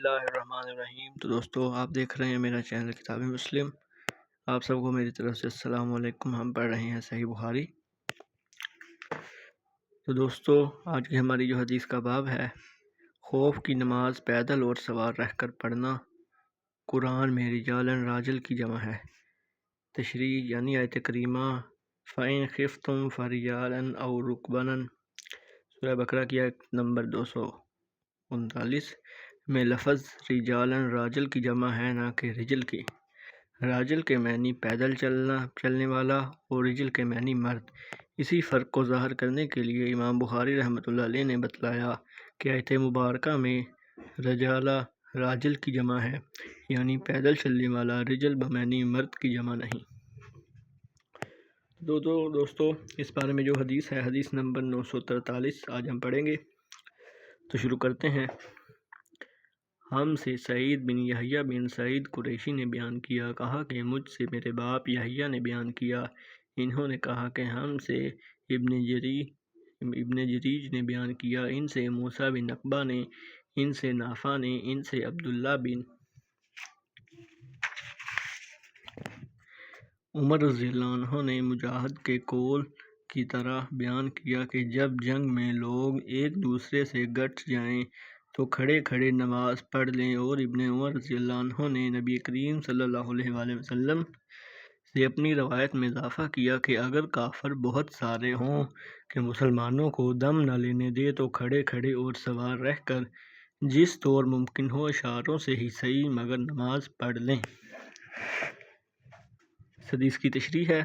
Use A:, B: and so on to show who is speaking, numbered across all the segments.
A: اللہ الرحمن الرحیم۔ تو دوستو آپ دیکھ رہے ہیں میرا چینل کتاب مسلم۔ آپ سب کو میری طرف سے السلام علیکم۔ ہم پڑھ رہے ہیں صحیح بخاری۔ تو دوستو آج کی ہماری جو حدیث کا باب ہے، خوف کی نماز پیدل اور سوار رہ کر پڑھنا، قرآن میں رجالن راجل کی جمع ہے۔ تشریح یعنی آیت کریمہ فَإِنْ خِفْتُمْ فَرِجَالًا أَوْ رُكْبَانًا، سورہ بقرہ کی آیت نمبر 239 میں لفظ رجالن راجل کی جمع ہے، نہ کہ رجل کی۔ راجل کے معنی پیدل چلنے والا اور رجل کے معنی مرد۔ اسی فرق کو ظاہر کرنے کے لیے امام بخاری رحمۃ اللہ علیہ نے بتلایا کہ آیت مبارکہ میں رجالہ راجل کی جمع ہے، یعنی پیدل چلنے والا، رجل بمعنی مرد کی جمع نہیں۔ دوستو اس بارے میں جو حدیث ہے، حدیث نمبر 943 آج ہم پڑھیں گے۔ تو شروع کرتے ہیں۔ ہم سے سعید بن یحییٰ بن سعید قریشی نے بیان کیا، کہا کہ مجھ سے میرے باپ یحییٰ نے بیان کیا، انہوں نے کہا کہ ہم سے ابن جریج نے بیان کیا، ان سے موسیٰ بن عقبہ نے، ان سے نافع نے، ان سے عبداللہ بن عمر رضی اللہ عنہ نے مجاہد کے قول کی طرح بیان کیا کہ جب جنگ میں لوگ ایک دوسرے سے گٹھ جائیں تو کھڑے کھڑے نماز پڑھ لیں، اور ابن عمر رضی اللہ عنہ نے نبی کریم صلی اللہ علیہ وآلہ وسلم سے اپنی روایت میں اضافہ کیا کہ اگر کافر بہت سارے ہوں کہ مسلمانوں کو دم نہ لینے دے تو کھڑے کھڑے اور سوار رہ کر جس طور ممکن ہو اشاروں سے ہی صحیح مگر نماز پڑھ لیں۔ اس حدیث کی تشریح ہے۔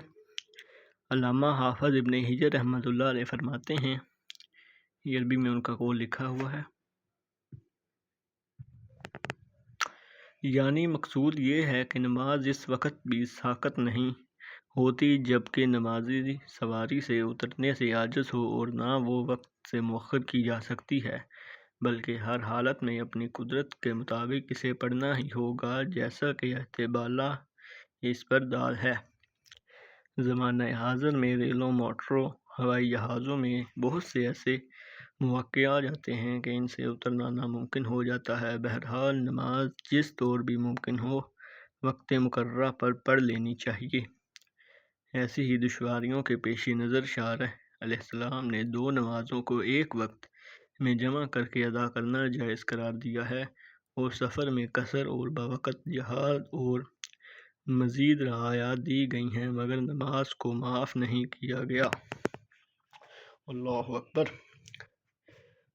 A: علامہ حافظ ابن حجر رحمۃ اللہ علیہ فرماتے ہیں، یہ عربی میں ان کا قول لکھا ہوا ہے، یعنی مقصود یہ ہے کہ نماز اس وقت بھی ساقط نہیں ہوتی جبکہ نمازی سواری سے اترنے سے عاجز ہو، اور نہ وہ وقت سے مؤخر کی جا سکتی ہے، بلکہ ہر حالت میں اپنی قدرت کے مطابق اسے پڑھنا ہی ہوگا، جیسا کہ آیت بالا اس پر دال ہے۔ زمانہ حاضر میں ریلوں، موٹروں، ہوائی جہازوں میں بہت سے ایسے مواقع آ جاتے ہیں کہ ان سے اترنا ناممکن ہو جاتا ہے۔ بہرحال نماز جس طور بھی ممکن ہو وقت مقررہ پر پڑھ لینی چاہیے۔ ایسی ہی دشواریوں کے پیش نظر شارع علیہ السلام نے دو نمازوں کو ایک وقت میں جمع کر کے ادا کرنا جائز قرار دیا ہے، اور سفر میں قصر اور بوقت جہاد اور مزید رعایات دی گئی ہیں، مگر نماز کو معاف نہیں کیا گیا۔ اللہ اکبر۔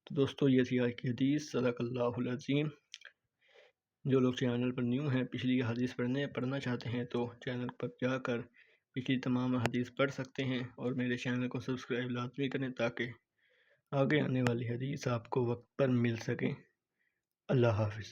A: تو دوستو یہ تھی آج کی حدیث۔ صدق اللہ العظیم۔ جو لوگ چینل پر نیو ہیں، پچھلی حدیث پڑھنا چاہتے ہیں تو چینل پر جا کر پچھلی تمام حدیث پڑھ سکتے ہیں، اور میرے چینل کو سبسکرائب لازمی کریں تاکہ آگے آنے والی حدیث آپ کو وقت پر مل سکیں۔ اللہ حافظ۔